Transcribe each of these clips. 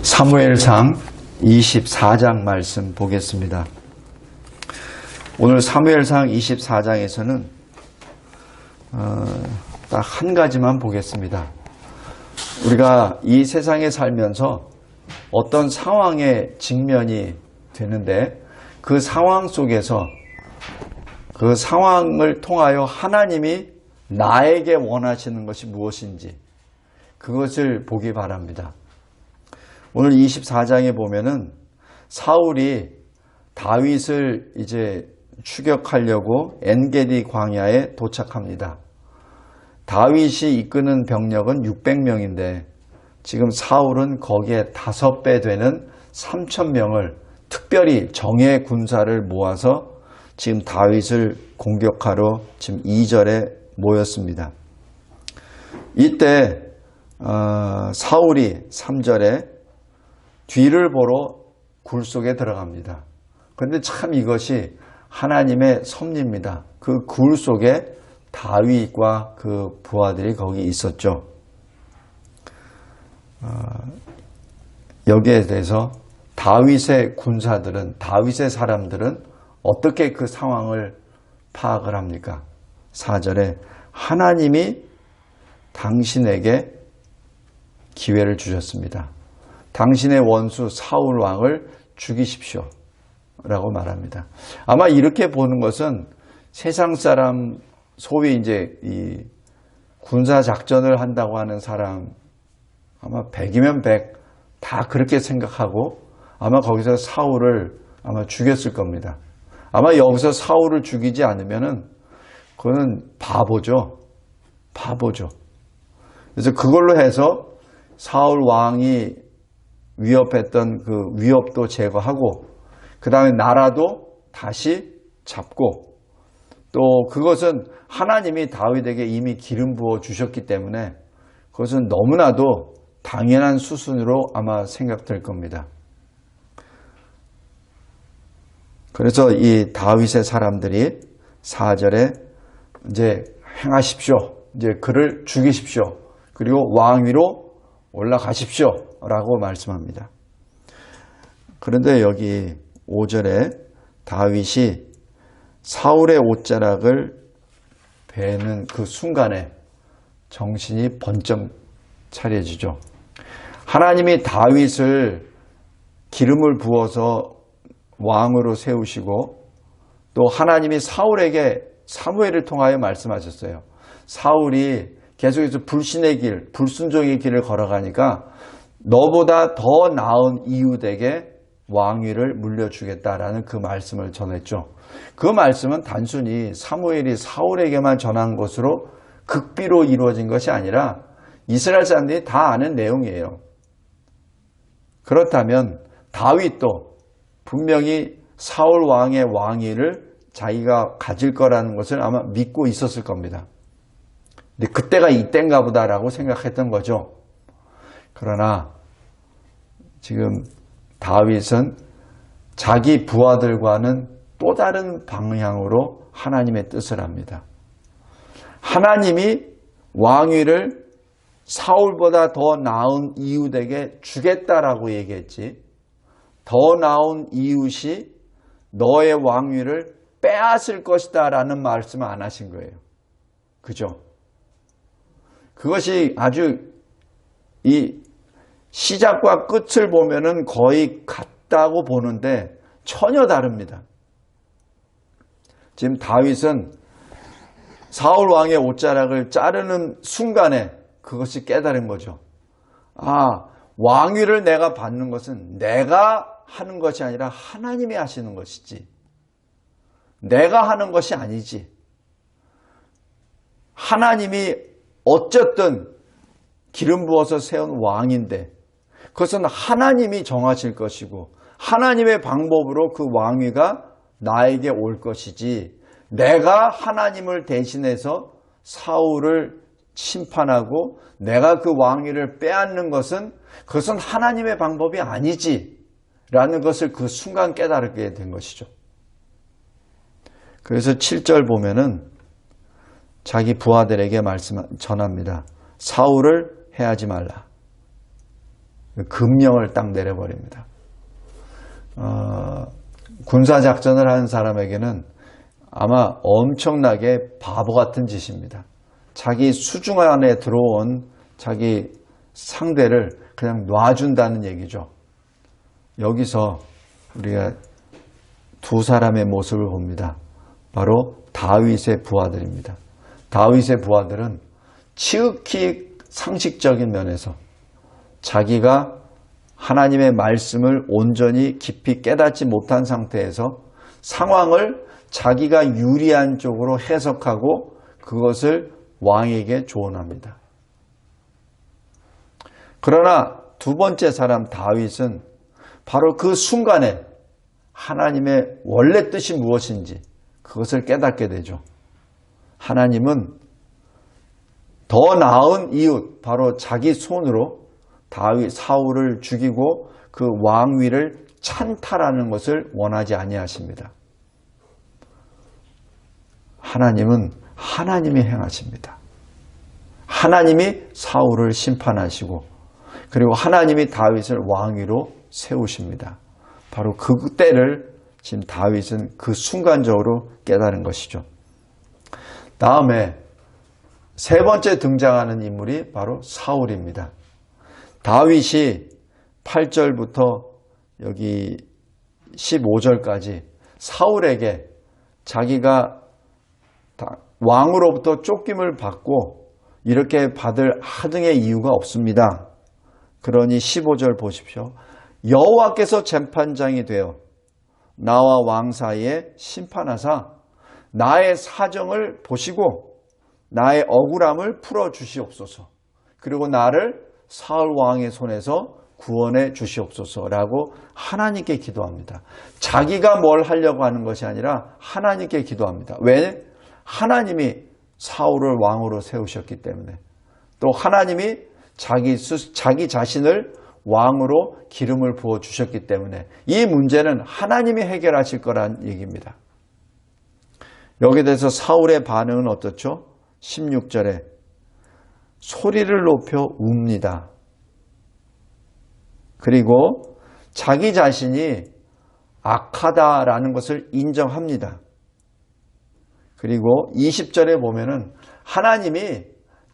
사무엘상 24장 말씀 보겠습니다. 오늘 사무엘상 24장에서는 딱 한 가지만 보겠습니다. 우리가 이 세상에 살면서 어떤 상황에 직면이 되는데 그 상황 속에서 그 상황을 통하여 하나님이 나에게 원하시는 것이 무엇인지 그것을 보기 바랍니다. 오늘 24장에 보면은 사울이 다윗을 이제 추격하려고 엔게디 광야에 도착합니다. 다윗이 이끄는 병력은 600명인데 지금 사울은 거기에 5배 되는 3,000명을 특별히 정예 군사를 모아서 지금 다윗을 공격하러 지금 2절에 모였습니다. 이때 사울이 3절에 뒤를 보러 굴 속에 들어갑니다. 그런데 참 이것이 하나님의 섭리입니다. 그 굴 속에 다윗과 그 부하들이 거기 있었죠. 여기에 대해서 다윗의 군사들은, 다윗의 사람들은 어떻게 그 상황을 파악을 합니까? 4절에 하나님이 당신에게 기회를 주셨습니다. 당신의 원수 사울 왕을 죽이십시오 라고 말합니다. 아마 이렇게 보는 것은 세상 사람, 소위 이제 이 군사 작전을 한다고 하는 사람 아마 100이면 100 다 그렇게 생각하고 아마 거기서 사울을 아마 죽였을 겁니다. 아마 여기서 사울을 죽이지 않으면은 그거는 바보죠. 바보죠. 그래서 그걸로 해서 사울 왕이 위협했던 그 위협도 제거하고 그 다음에 나라도 다시 잡고 또 그것은 하나님이 다윗에게 이미 기름 부어 주셨기 때문에 그것은 너무나도 당연한 수순으로 아마 생각될 겁니다. 그래서 이 다윗의 사람들이 4절에 이제 행하십시오. 이제 그를 죽이십시오. 그리고 왕위로 올라가십시오 라고 말씀합니다. 그런데 여기 5절에 다윗이 사울의 옷자락을 베는 그 순간에 정신이 번쩍 차려지죠. 하나님이 다윗을 기름을 부어서 왕으로 세우시고 또 하나님이 사울에게 사무엘을 통하여 말씀하셨어요. 사울이 계속해서 불신의 길, 불순종의 길을 걸어가니까 너보다 더 나은 이웃에게 왕위를 물려주겠다라는 그 말씀을 전했죠. 그 말씀은 단순히 사무엘이 사울에게만 전한 것으로 극비로 이루어진 것이 아니라 이스라엘 사람들이 다 아는 내용이에요. 그렇다면 다윗도 분명히 사울 왕의 왕위를 자기가 가질 거라는 것을 아마 믿고 있었을 겁니다. 근데 그때가 이때인가 보다라고 생각했던 거죠. 그러나 지금 다윗은 자기 부하들과는 또 다른 방향으로 하나님의 뜻을 합니다. 하나님이 왕위를 사울보다 더 나은 이웃에게 주겠다라고 얘기했지 더 나은 이웃이 너의 왕위를 빼앗을 것이다 라는 말씀을 안 하신 거예요. 그죠? 그것이 아주 이 시작과 끝을 보면은 거의 같다고 보는데 전혀 다릅니다. 지금 다윗은 사울 왕의 옷자락을 자르는 순간에 그것이 깨달은 거죠. 아, 왕위를 내가 받는 것은 내가 하는 것이 아니라 하나님이 하시는 것이지. 내가 하는 것이 아니지. 하나님이 어쨌든 기름 부어서 세운 왕인데 그것은 하나님이 정하실 것이고 하나님의 방법으로 그 왕위가 나에게 올 것이지 내가 하나님을 대신해서 사울을 심판하고 내가 그 왕위를 빼앗는 것은 그것은 하나님의 방법이 아니지 라는 것을 그 순간 깨달게 된 것이죠. 그래서 7절 보면은 자기 부하들에게 전합니다. 사울을 해하지 말라. 금령을 딱 내려버립니다. 군사작전을 하는 사람에게는 아마 엄청나게 바보 같은 짓입니다. 자기 수중 안에 들어온 자기 상대를 그냥 놔준다는 얘기죠. 여기서 우리가 두 사람의 모습을 봅니다. 바로 다윗의 부하들입니다. 다윗의 부하들은 지극히 상식적인 면에서 자기가 하나님의 말씀을 온전히 깊이 깨닫지 못한 상태에서 상황을 자기가 유리한 쪽으로 해석하고 그것을 왕에게 조언합니다. 그러나 두 번째 사람 다윗은 바로 그 순간에 하나님의 원래 뜻이 무엇인지 그것을 깨닫게 되죠. 하나님은 더 나은 이웃, 바로 자기 손으로 다윗 사울을 죽이고 그 왕위를 찬탈하는 것을 원하지 아니하십니다. 하나님은 하나님이 행하십니다. 하나님이 사울을 심판하시고 그리고 하나님이 다윗을 왕위로 세우십니다. 바로 그때를 지금 다윗은 그 순간적으로 깨달은 것이죠. 다음에 세 번째 등장하는 인물이 바로 사울입니다. 다윗이 8절부터 여기 15절까지 사울에게 자기가 왕으로부터 쫓김을 받고 이렇게 받을 하등의 이유가 없습니다. 그러니 15절 보십시오. 여호와께서 재판장이 되어 나와 왕 사이에 심판하사 나의 사정을 보시고 나의 억울함을 풀어주시옵소서. 그리고 나를 사울 왕의 손에서 구원해 주시옵소서라고 하나님께 기도합니다. 자기가 뭘 하려고 하는 것이 아니라 하나님께 기도합니다. 왜? 하나님이 사울을 왕으로 세우셨기 때문에, 또 하나님이 자기 자신을 왕으로 기름을 부어 주셨기 때문에 이 문제는 하나님이 해결하실 거란 얘기입니다. 여기에 대해서 사울의 반응은 어떻죠? 16절에 소리를 높여 웁니다. 그리고 자기 자신이 악하다라는 것을 인정합니다. 그리고 20절에 보면은 하나님이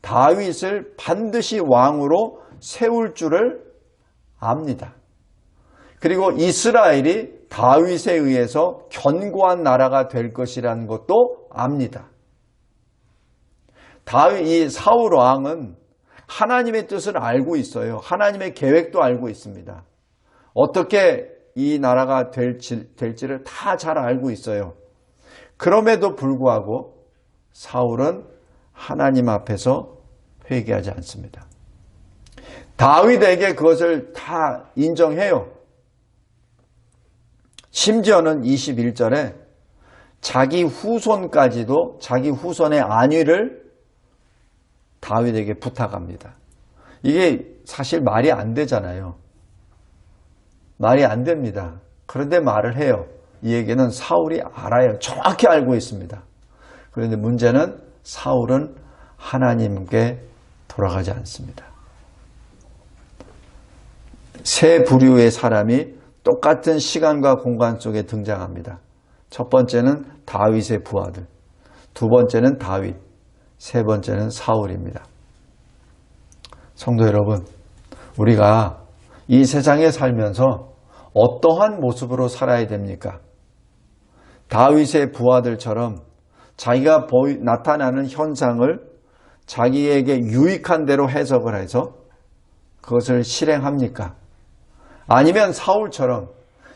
다윗을 반드시 왕으로 세울 줄을 압니다. 그리고 이스라엘이 다윗에 의해서 견고한 나라가 될 것이라는 것도 압니다. 이 사울 왕은 하나님의 뜻을 알고 있어요. 하나님의 계획도 알고 있습니다. 어떻게 이 나라가 될지를 다 잘 알고 있어요. 그럼에도 불구하고 사울은 하나님 앞에서 회개하지 않습니다. 다윗에게 그것을 다 인정해요. 심지어는 21절에 자기 후손까지도 자기 후손의 안위를 다윗에게 부탁합니다. 이게 사실 말이 안 되잖아요. 말이 안 됩니다. 그런데 말을 해요. 이 얘기는 사울이 알아요. 정확히 알고 있습니다. 그런데 문제는 사울은 하나님께 돌아가지 않습니다. 세 부류의 사람이 똑같은 시간과 공간 속에 등장합니다. 첫 번째는 다윗의 부하들, 두 번째는 다윗, 세 번째는 사울입니다. 성도 여러분, 우리가 이 세상에 살면서 어떠한 모습으로 살아야 됩니까? 다윗의 부하들처럼 자기가 나타나는 현상을 자기에게 유익한 대로 해석을 해서 그것을 실행합니까? 아니면 사울처럼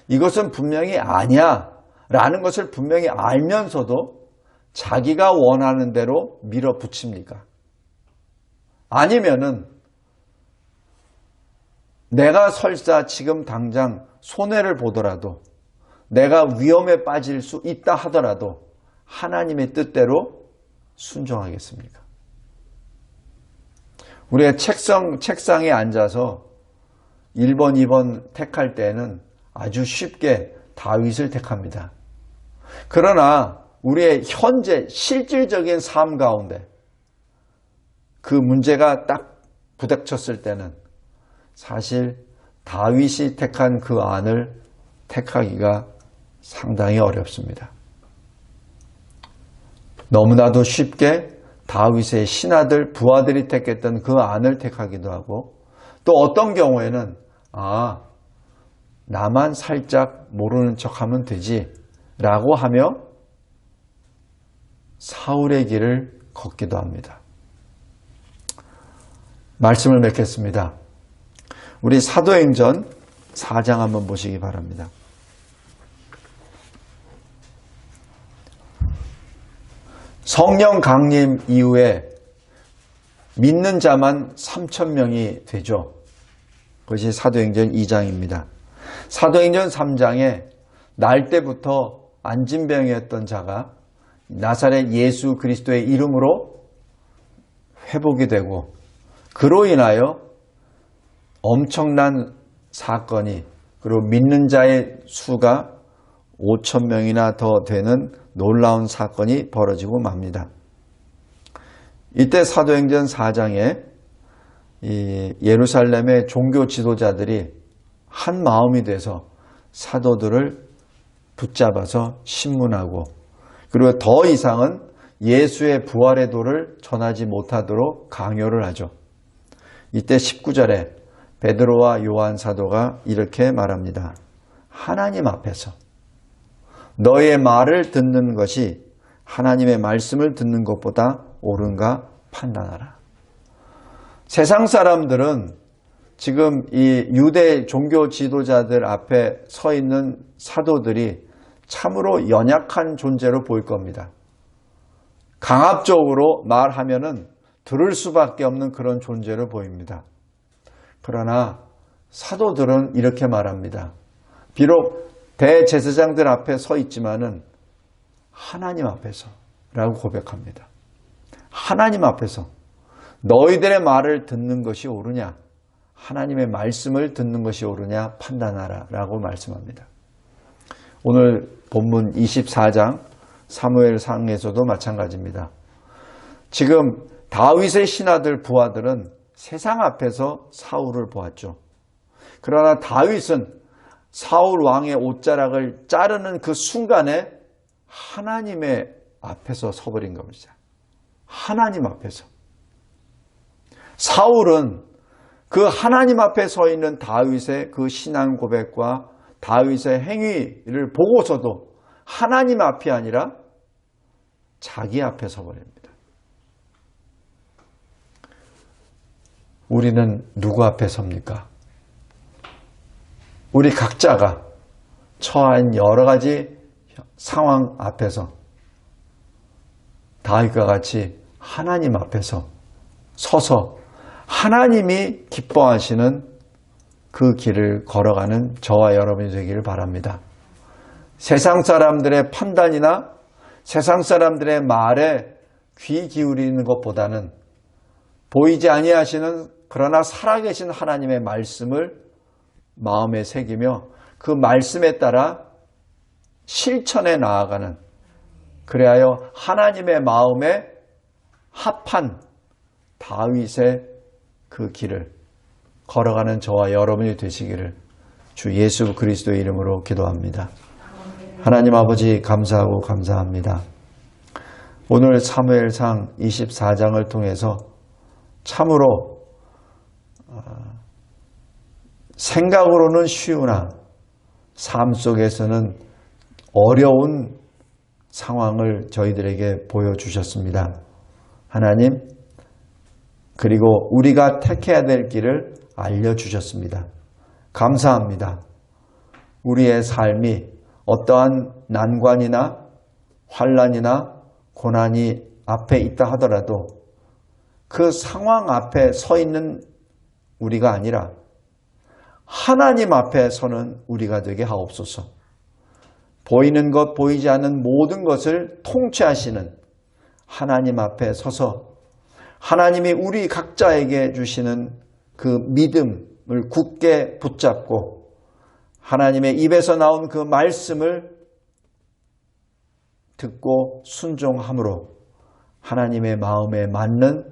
이것은 분명히 아니야 라는 것을 분명히 알면서도 자기가 원하는 대로 밀어붙입니까? 아니면은 내가 설사 지금 당장 손해를 보더라도 내가 위험에 빠질 수 있다 하더라도 하나님의 뜻대로 순종하겠습니까? 우리가 책상에 앉아서 1번, 2번 택할 때는 아주 쉽게 다윗을 택합니다. 그러나 우리의 현재 실질적인 삶 가운데 그 문제가 딱 부닥쳤을 때는 사실 다윗이 택한 그 안을 택하기가 상당히 어렵습니다. 너무나도 쉽게 다윗의 신하들, 부하들이 택했던 그 안을 택하기도 하고, 또 어떤 경우에는 나만 살짝 모르는 척하면 되지 라고 하며 사울의 길을 걷기도 합니다. 말씀을 맺겠습니다. 우리 사도행전 4장 한번 보시기 바랍니다. 성령 강림 이후에 믿는 자만 3,000명이 되죠. 그것이 사도행전 2장입니다. 사도행전 3장에 날 때부터 안진병이었던 자가 나사렛 예수 그리스도의 이름으로 회복이 되고, 그로 인하여 엄청난 사건이, 그리고 믿는 자의 수가 5,000명이나 더 되는 놀라운 사건이 벌어지고 맙니다. 이때 사도행전 4장에 이 예루살렘의 종교 지도자들이 한 마음이 돼서 사도들을 붙잡아서 신문하고, 그리고 더 이상은 예수의 부활의 도를 전하지 못하도록 강요를 하죠. 이때 19절에 베드로와 요한 사도가 이렇게 말합니다. 하나님 앞에서 너의 말을 듣는 것이 하나님의 말씀을 듣는 것보다 옳은가 판단하라. 세상 사람들은 지금 이 유대 종교 지도자들 앞에 서 있는 사도들이 참으로 연약한 존재로 보일 겁니다. 강압적으로 말하면은 들을 수밖에 없는 그런 존재로 보입니다. 그러나 사도들은 이렇게 말합니다. 비록 대제사장들 앞에 서 있지만은 하나님 앞에서 라고 고백합니다. 하나님 앞에서 너희들의 말을 듣는 것이 옳으냐, 하나님의 말씀을 듣는 것이 옳으냐 판단하라 라고 말씀합니다. 오늘 본문 24장 사무엘상에서도 마찬가지입니다. 지금 다윗의 신하들, 부하들은 세상 앞에서 사울을 보았죠. 그러나 다윗은 사울 왕의 옷자락을 자르는 그 순간에 하나님의 앞에서 서버린 겁니다. 하나님 앞에서. 사울은 그 하나님 앞에 서 있는 다윗의 그 신앙 고백과 다윗의 행위를 보고서도 하나님 앞이 아니라 자기 앞에 서버립니다. 우리는 누구 앞에 섭니까? 우리 각자가 처한 여러 가지 상황 앞에서 다윗과 같이 하나님 앞에서 서서 하나님이 기뻐하시는 그 길을 걸어가는 저와 여러분이 되기를 바랍니다. 세상 사람들의 판단이나 세상 사람들의 말에 귀 기울이는 것보다는 보이지 아니하시는 그러나 살아계신 하나님의 말씀을 마음에 새기며 그 말씀에 따라 실천해 나아가는, 그리하여 하나님의 마음에 합한 다윗의 그 길을 걸어가는 저와 여러분이 되시기를 주 예수 그리스도의 이름으로 기도합니다. 하나님 아버지 감사하고 감사합니다. 오늘 사무엘상 24장을 통해서 참으로 생각으로는 쉬우나 삶 속에서는 어려운 상황을 저희들에게 보여주셨습니다. 하나님, 그리고 우리가 택해야 될 길을 알려주셨습니다. 감사합니다. 우리의 삶이 어떠한 난관이나 환난이나 고난이 앞에 있다 하더라도 그 상황 앞에 서 있는 우리가 아니라 하나님 앞에 서는 우리가 되게 하옵소서. 보이는 것, 보이지 않는 모든 것을 통치하시는 하나님 앞에 서서 하나님이 우리 각자에게 주시는 그 믿음을 굳게 붙잡고 하나님의 입에서 나온 그 말씀을 듣고 순종함으로 하나님의 마음에 맞는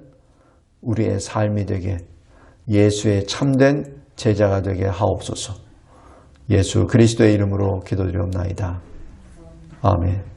우리의 삶이 되게 예수의 참된 제자가 되게 하옵소서. 예수 그리스도의 이름으로 기도드리옵나이다. 아멘.